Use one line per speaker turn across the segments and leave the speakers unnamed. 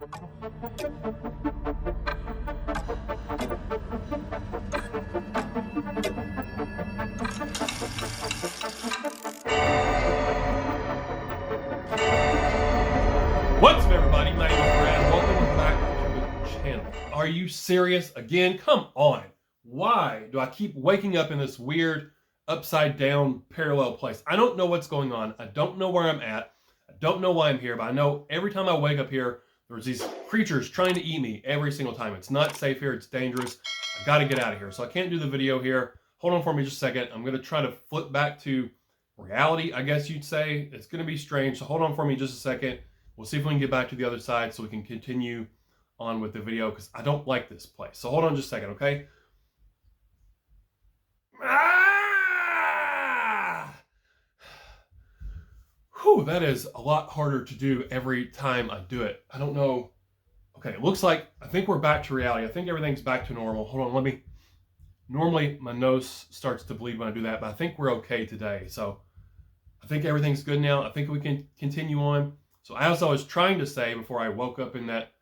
What's up, everybody? My name is Brad. Welcome back to the channel. Are you serious again? Come on. Why do I keep waking up in this weird upside down parallel place? I don't know what's going on. I don't know where I'm at. I don't know why I'm here, but I know every time I wake up here, there's these creatures trying to eat me every single time. It's not safe here. It's dangerous. I got to get out of here. So I can't do the video here. Hold on for me just a second. I'm going to try to flip back to reality, I guess you'd say. It's going to be strange. So hold on for me just a second. We'll see if we can get back to the other side so we can continue on with the video, because I don't like this place. So hold on just a second, okay? Whew, that is a lot harder to do every time I do it. I don't know. Okay, it looks like, I think we're back to reality. I think everything's back to normal. Hold on, normally my nose starts to bleed when I do that, but I think we're okay today. So I think everything's good now. I think we can continue on. So as I was trying to say before I woke up in that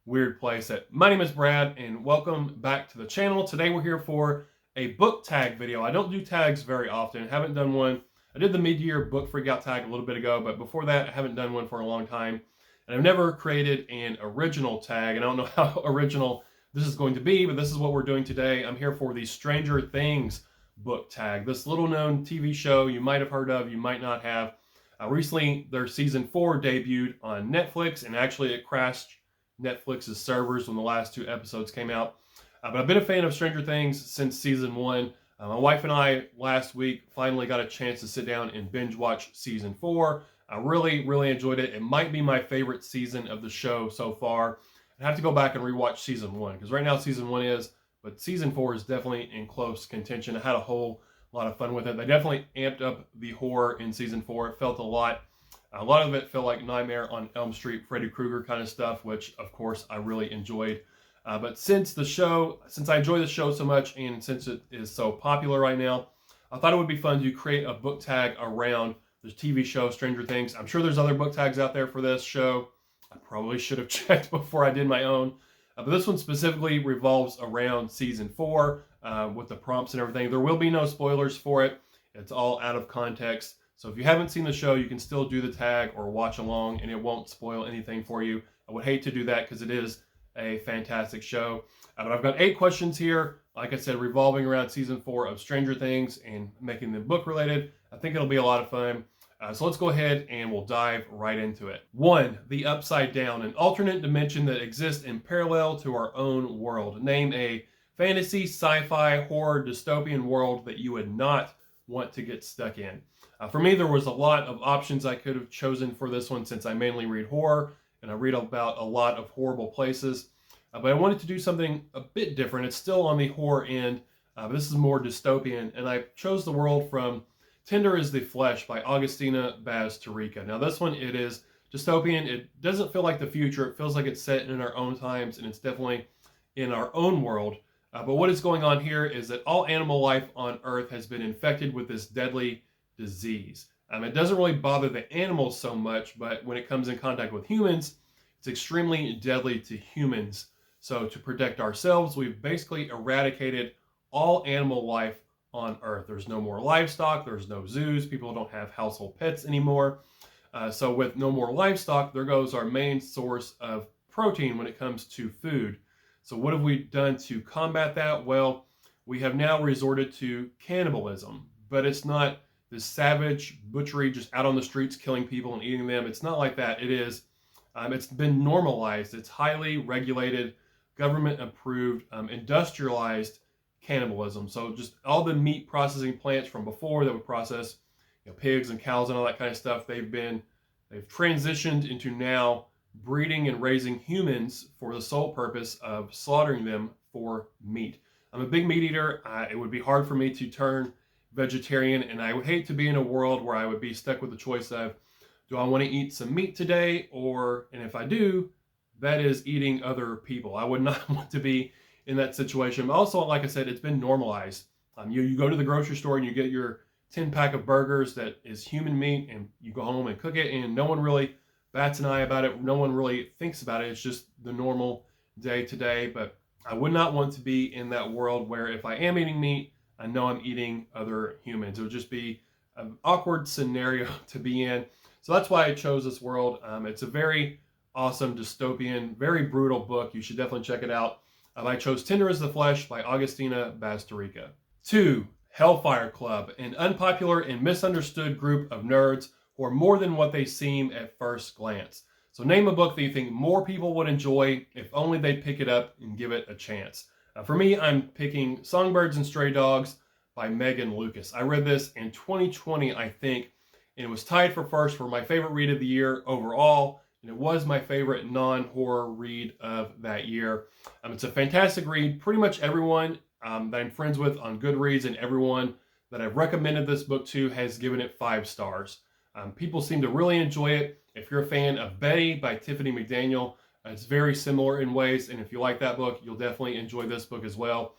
weird place, that my name is Brad and welcome back to the channel. Today we're here for a book tag video. I don't do tags very often. Haven't done one. I did the mid-year book freakout tag a little bit ago, but before that I haven't done one for a long time. And I've never created an original tag, and I don't know how original this is going to be, but this is what we're doing today. I'm here for the Stranger Things book tag. This little known TV show you might have heard of, you might not have. Recently, their season 4 debuted on Netflix, and actually it crashed Netflix's servers when the last 2 episodes came out. But I've been a fan of Stranger Things since season 1. My wife and I last week finally got a chance to sit down and binge watch season 4. I really, really enjoyed it. It might be my favorite season of the show so far. I have to go back and rewatch season 1, because right now season 1 is, but season 4 is definitely in close contention. I had a whole lot of fun with it. They definitely amped up the horror in season 4. It felt a lot of it felt like Nightmare on Elm Street, Freddy Krueger kind of stuff, which of course I really enjoyed. But since I enjoy the show so much, and since it is so popular right now, I thought it would be fun to create a book tag around the TV show Stranger Things. I'm sure there's other book tags out there for this show. I probably should have checked before I did my own. But this one specifically revolves around season 4 with the prompts and everything. There will be no spoilers for it. It's all out of context. So if you haven't seen the show, you can still do the tag or watch along, and it won't spoil anything for you. I would hate to do that because it is a fantastic show. But I've got 8 questions here, like I said, revolving around season 4 of Stranger Things and making them book related. I think it'll be a lot of fun. So let's go ahead and we'll dive right into it. 1. The Upside Down, an alternate dimension that exists in parallel to our own world. Name a fantasy, sci-fi, horror, dystopian world that you would not want to get stuck in. For me, there was a lot of options I could have chosen for this one, since I mainly read horror and I read about a lot of horrible places. But I wanted to do something a bit different. It's still on the horror end, but this is more dystopian, and I chose the world from Tender is the Flesh by Augustina Bazterrica. Now this one, it is dystopian. It doesn't feel like the future. It feels like it's set in our own times, and it's definitely in our own world. But what is going on here is that all animal life on Earth has been infected with this deadly disease. It doesn't really bother the animals so much, but when it comes in contact with humans, it's extremely deadly to humans. So to protect ourselves, we've basically eradicated all animal life on Earth. There's no more livestock, there's no zoos, people don't have household pets anymore. So with no more livestock, there goes our main source of protein when it comes to food. So what have we done to combat that? Well, we have now resorted to cannibalism, but it's not this savage butchery just out on the streets killing people and eating them. It's not like that. It is, it's been normalized. It's highly regulated, government approved, industrialized cannibalism. So just all the meat processing plants from before that would process, pigs and cows and all that kind of stuff, they've transitioned into now breeding and raising humans for the sole purpose of slaughtering them for meat. I'm a big meat eater. It would be hard for me to turn vegetarian, and I would hate to be in a world where I would be stuck with the choice of, do I want to eat some meat today, and if I do, that is eating other people. I would not want to be in that situation. But also, like I said, it's been normalized. You go to the grocery store and you get your 10-pack of burgers that is human meat, and you go home and cook it, and no one really bats an eye about it. No one really thinks about it. It's just the normal day to day, but I would not want to be in that world where if I am eating meat, I know I'm eating other humans. It would just be an awkward scenario to be in. So that's why I chose this world. It's a very awesome dystopian, very brutal book. You should definitely check it out. I chose Tender as the Flesh by Augustina Bastarrica. 2. Hellfire Club, an unpopular and misunderstood group of nerds who are more than what they seem at first glance. So name a book that you think more people would enjoy if only they pick it up and give it a chance. For me, I'm picking Songbirds and Stray Dogs by Megan Lucas. I read this in 2020, I think, and it was tied for first for my favorite read of the year overall, and it was my favorite non-horror read of that year. It's a fantastic read. Pretty much everyone that I'm friends with on Goodreads and everyone that I've recommended this book to has given it 5 stars. People seem to really enjoy it. If you're a fan of Betty by Tiffany McDaniel, it's very similar in ways, and if you like that book, you'll definitely enjoy this book as well.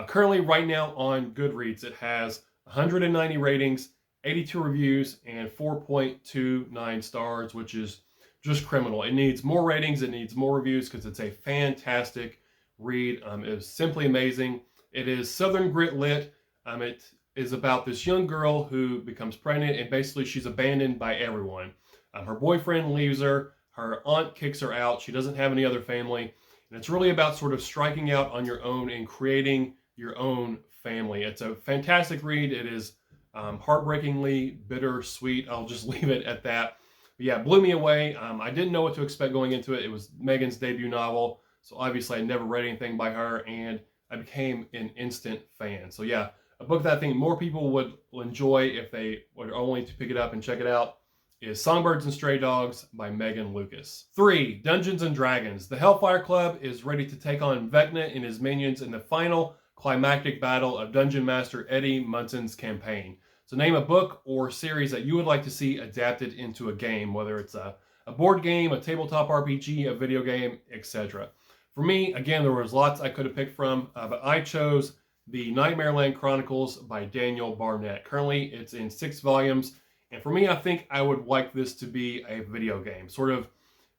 Currently, right now on Goodreads, it has 190 ratings, 82 reviews, and 4.29 stars, which is just criminal. It needs more ratings, it needs more reviews, because it's a fantastic read. It is simply amazing. It is Southern Grit lit. It is about this young girl who becomes pregnant, and basically she's abandoned by everyone. Her boyfriend leaves her, her aunt kicks her out, she doesn't have any other family, and it's really about sort of striking out on your own and creating your own family. It's a fantastic read. It is heartbreakingly bittersweet. I'll just leave it at that. But yeah, it blew me away. I didn't know what to expect going into it. It was Megan's debut novel, so obviously I never read anything by her, and I became an instant fan. So yeah, a book that I think more people would enjoy if they were only to pick it up and check it out is Songbirds and Stray Dogs by Megan Lucas. 3. Dungeons and Dragons. The Hellfire Club is ready to take on Vecna and his minions in the final climactic battle of Dungeon Master Eddie Munson's campaign. So name a book or series that you would like to see adapted into a game, whether it's a board game, a tabletop RPG, a video game, etc. For me, again, there was lots I could have picked from, but I chose the Nightmareland Chronicles by Daniel Barnett. Currently, it's in 6 volumes. And for me, I think I would like this to be a video game. It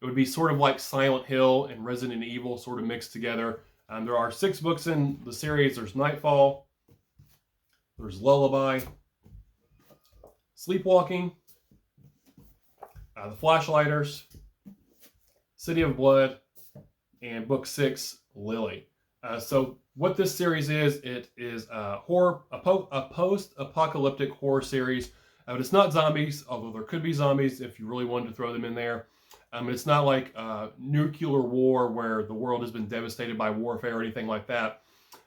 would be sort of like Silent Hill and Resident Evil sort of mixed together. There are 6 books in the series. There's Nightfall, there's Lullaby, Sleepwalking, The Flashlighters, City of Blood, and book 6, Lily. So what this series is, it is a post-apocalyptic horror series. But it's not zombies, although there could be zombies if you really wanted to throw them in there. It's not like nuclear war where the world has been devastated by warfare or anything like that.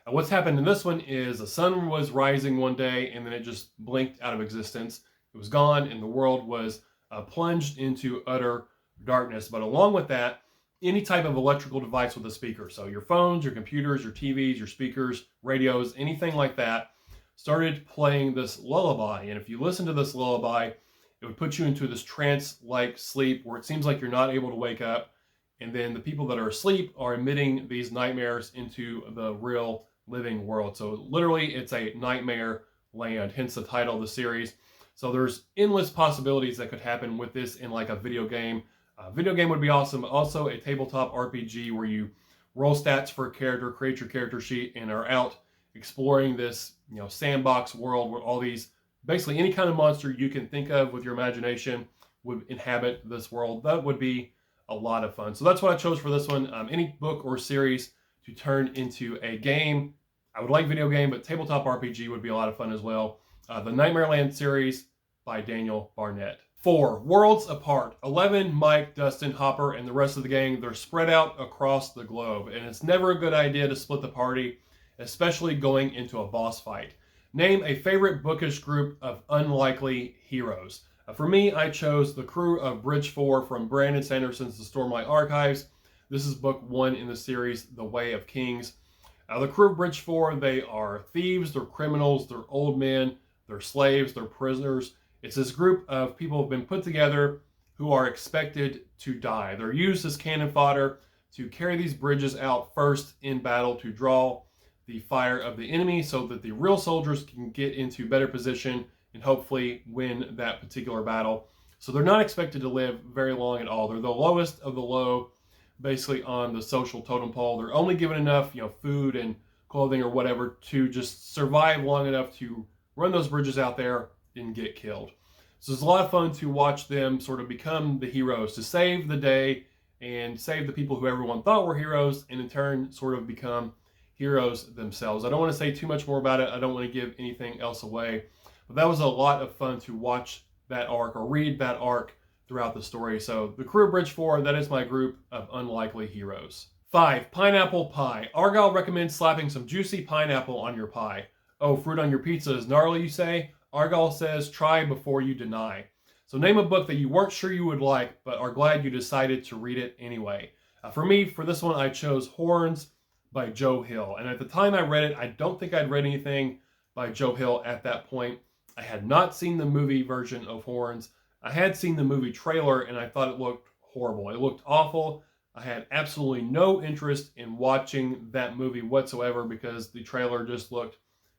What's happened in this one is the sun was rising one day and then it just blinked out of existence. It was gone and the world was plunged into utter darkness. But along with that, any type of electrical device with a speaker, so your phones, your computers, your TVs, your speakers, radios, anything like that, started playing this lullaby. And if you listen to this lullaby, it would put you into this trance-like sleep where it seems like you're not able to wake up. And then the people that are asleep are emitting these nightmares into the real living world. So literally it's a nightmare land, hence the title of the series. So there's endless possibilities that could happen with this in like a video game. Video game would be awesome. Also a tabletop RPG where you roll stats for a character, create your character sheet, and are out exploring this, sandbox world where all these, basically any kind of monster you can think of with your imagination would inhabit this world. That would be a lot of fun. So that's what I chose for this one. Any book or series to turn into a game. I would like video game, but tabletop RPG would be a lot of fun as well. The Nightmareland series by Daniel Barnett. 4. Worlds Apart. 11, Mike, Dustin, Hopper, and the rest of the gang, they're spread out across the globe, and it's never a good idea to split the party, especially going into a boss fight. Name a favorite bookish group of unlikely heroes. For me, I chose the crew of Bridge 4 from Brandon Sanderson's The Stormlight Archives. This is book 1 in the series, The Way of Kings. The crew of Bridge 4, they are thieves, they're criminals, they're old men, they're slaves, they're prisoners. It's this group of people who have been put together who are expected to die. They're used as cannon fodder to carry these bridges out first in battle to draw the fire of the enemy so that the real soldiers can get into better position and hopefully win that particular battle. So they're not expected to live very long at all. They're the lowest of the low, basically on the social totem pole. They're only given enough, food and clothing or whatever to just survive long enough to run those bridges out there and get killed. So it's a lot of fun to watch them sort of become the heroes, to save the day and save the people who everyone thought were heroes, and in turn sort of become heroes themselves. I don't want to say too much more about it. I don't want to give anything else away. But that was a lot of fun to watch that arc or read that arc throughout the story. So the Crew of Bridge 4, that is my group of unlikely heroes. 5. Pineapple pie. Argyle recommends slapping some juicy pineapple on your pie. Oh, fruit on your pizza is gnarly, you say? Argyle says try before you deny. So name a book that you weren't sure you would like, but are glad you decided to read it anyway. For me, for this one, I chose Horns by Joe Hill. And at the time I read it, I don't think I'd read anything by Joe Hill at that point. I had not seen the movie version of Horns. I had seen the movie trailer, and I thought it looked horrible. It looked awful. I had absolutely no interest in watching that movie whatsoever because the trailer just looked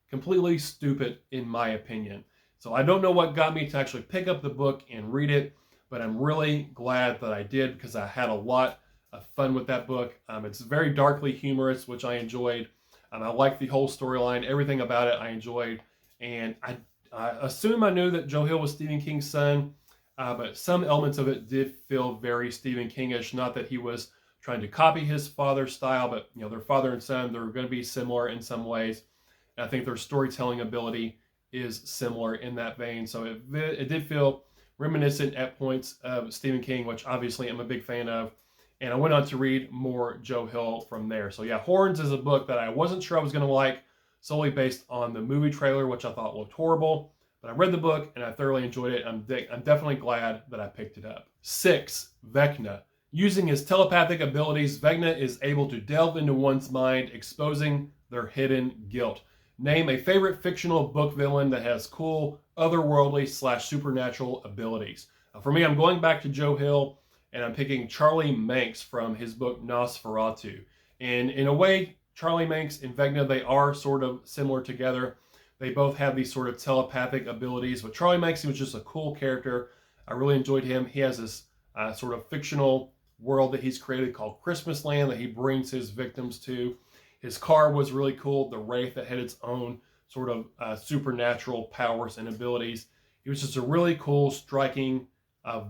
completely stupid in my opinion. So I don't know what got me to actually pick up the book and read it, but I'm really glad that I did because I had a lot of fun with that book. It's very darkly humorous, which I enjoyed. I liked the whole storyline, everything about it I enjoyed. And I assume I knew that Joe Hill was Stephen King's son, but some elements of it did feel very Stephen King-ish. Not that he was trying to copy his father's style, but their father and son, they're going to be similar in some ways. And I think their storytelling ability is similar in that vein. So it did feel reminiscent at points of Stephen King, which obviously I'm a big fan of. And I went on to read more Joe Hill from there. So yeah, Horns is a book that I wasn't sure I was going to like solely based on the movie trailer, which I thought looked horrible. But I read the book and I thoroughly enjoyed it. I'm definitely glad that I picked it up. 6. Vecna. Using his telepathic abilities, Vecna is able to delve into one's mind, exposing their hidden guilt. Name a favorite fictional book villain that has cool, otherworldly / supernatural abilities. For me, I'm going back to Joe Hill, and I'm picking Charlie Manx from his book Nosferatu. And in a way, Charlie Manx and Vecna, they are sort of similar together. They both have these sort of telepathic abilities. But Charlie Manx, he was just a cool character. I really enjoyed him. He has this sort of fictional world that he's created called Christmas Land that he brings his victims to. His car was really cool, the Wraith, that had its own sort of supernatural powers and abilities. He was just a really cool, striking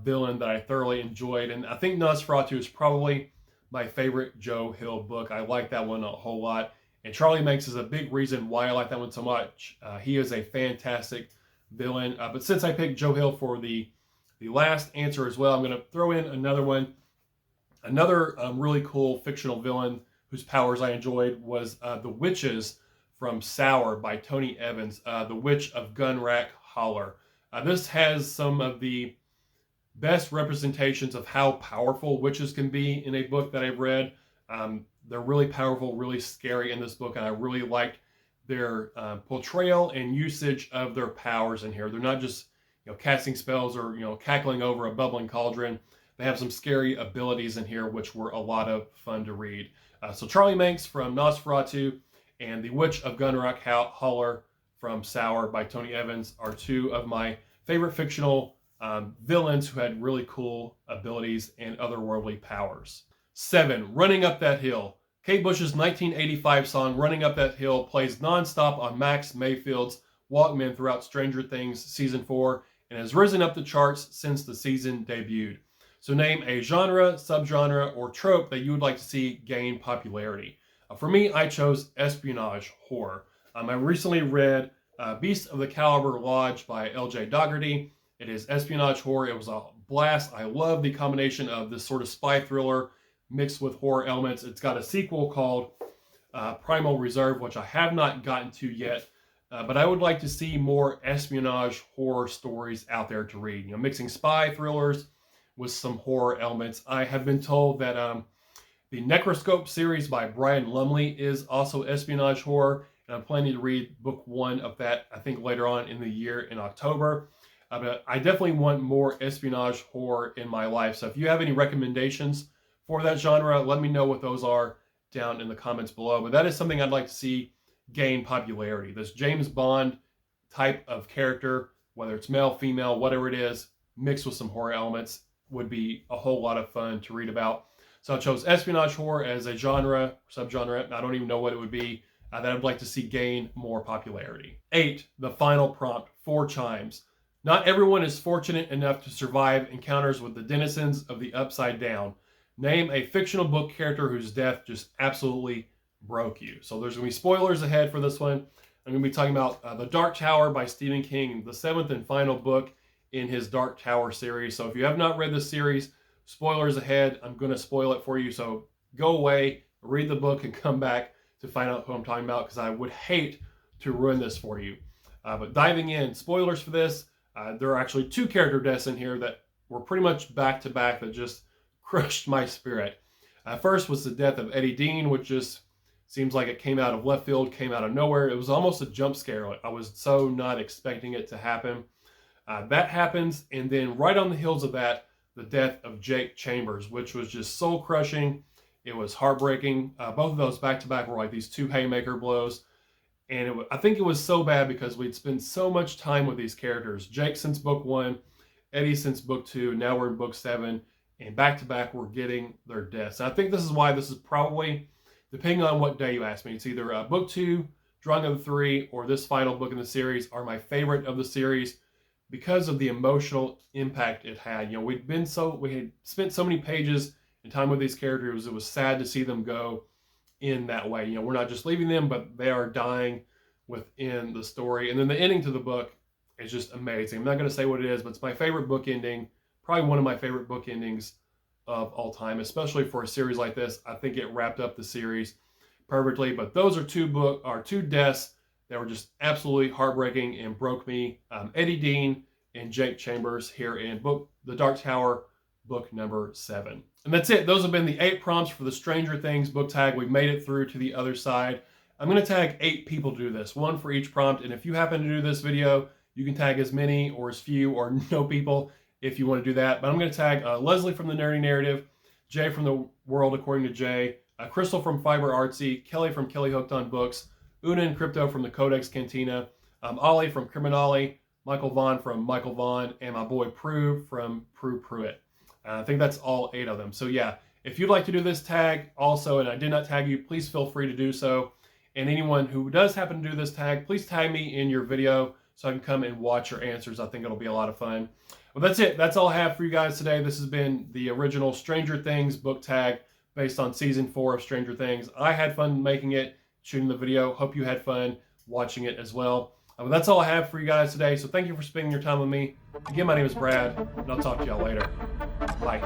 villain that I thoroughly enjoyed. And I think Nosferatu is probably my favorite Joe Hill book. I like that one a whole lot. And Charlie Manx is a big reason why I like that one so much. He is a fantastic villain. But since I picked Joe Hill for the last answer as well, I'm going to throw in another one. Another really cool fictional villain whose powers I enjoyed was The Witches from Sour by Tony Evans, The Witch of Gunrack Holler. This has some of the best representations of how powerful witches can be in a book that I've read. They're really powerful, really scary in this book, and I really liked their portrayal and usage of their powers in here. They're not just casting spells or cackling over a bubbling cauldron. They have some scary abilities in here, which were a lot of fun to read. So Charlie Manx from Nosferatu and The Witch of Gunrock Holler from Sour by Tony Evans are two of my favorite fictional villains who had really cool abilities and otherworldly powers. 7. Running Up That Hill. Kate Bush's 1985 song Running Up That Hill plays nonstop on Max Mayfield's Walkman throughout Stranger Things Season 4 and has risen up the charts since the season debuted. So name a genre, subgenre, or trope that you would like to see gain popularity. For me, I chose espionage horror. I recently read Beasts of the Caliber Lodge by L.J. Dougherty. It is espionage horror. It was a blast. I love the combination of this sort of spy thriller mixed with horror elements. It's got a sequel called Primal Reserve, which I have not gotten to yet. But I would like to see more espionage horror stories out there to read. Mixing spy thrillers with some horror elements. I have been told that the Necroscope series by Brian Lumley is also espionage horror, and I'm planning to read book 1 of that, I think, later on in the year in October. But I definitely want more espionage horror in my life. So if you have any recommendations for that genre, let me know what those are down in the comments below. But that is something I'd like to see gain popularity. This James Bond type of character, whether it's male, female, whatever it is, mixed with some horror elements, would be a whole lot of fun to read about. So I chose espionage horror as a genre, subgenre. I don't even know what it would be that I'd like to see gain more popularity. 8, the final prompt for Chimes. Not everyone is fortunate enough to survive encounters with the denizens of the Upside Down. Name a fictional book character whose death just absolutely broke you. So there's going to be spoilers ahead for this one. I'm going to be talking about The Dark Tower by Stephen King, the 7th and final book in his Dark Tower series. So if you have not read this series, spoilers ahead. I'm going to spoil it for you. So go away, read the book, and come back to find out who I'm talking about, because I would hate to ruin this for you. But diving in, spoilers for this. There are actually 2 character deaths in here that were pretty much back to back that just crushed my spirit. First was the death of Eddie Dean, which just seems like it came out of left field, came out of nowhere. It was almost a jump scare. I was so not expecting it to happen. That happens, and then right on the heels of that, the death of Jake Chambers, which was just soul crushing. It was heartbreaking. Both of those back to back were like these 2 haymaker blows. And I think it was so bad because we'd spent so much time with these characters. Jake since book 1, Eddie since book 2, now we're in book 7, and back to back we're getting their deaths. And I think this is why this is probably, depending on what day you ask me, it's either book 2, Drawing of the 3, or this final book in the series are my favorite of the series because of the emotional impact it had. You know, we had spent so many pages and time with these characters. It was sad to see them go in that way. You know, we're not just leaving them, but they are dying within the story. And then the ending to the book is just amazing. I'm not going to say what it is, but it's my favorite book ending, probably one of my favorite book endings of all time, especially for a series like this. I think it wrapped up the series perfectly. But those are 2 deaths that were just absolutely heartbreaking and broke me. Eddie Dean and Jake Chambers here in The Dark Tower, book number 7. And that's it. Those have been the 8 prompts for the Stranger Things book tag. We've made it through to the other side. I'm going to tag 8 people to do this, 1 for each prompt. And if you happen to do this video, you can tag as many or as few or no people if you want to do that. But I'm going to tag Leslie from The Nerdy Narrative, Jay from The World According to Jay, Crystal from Fiber Artsy, Kelly from Kelly Hooked on Books, Una and Crypto from the Codex Cantina, Ollie from Criminali, Michael Vaughn from Michael Vaughn, and my boy Prue from Prue Pruitt. I think that's all 8 of them. So yeah, if you'd like to do this tag also, and I did not tag you, please feel free to do so. And anyone who does happen to do this tag, please tag me in your video so I can come and watch your answers. I think it'll be a lot of fun. Well, that's it. That's all I have for you guys today. This has been the original Stranger Things book tag based on season 4 of Stranger Things. I had fun making it, shooting the video. Hope you had fun watching it as well. But that's all I have for you guys today. So thank you for spending your time with me. Again, my name is Brad, and I'll talk to y'all later. Bye.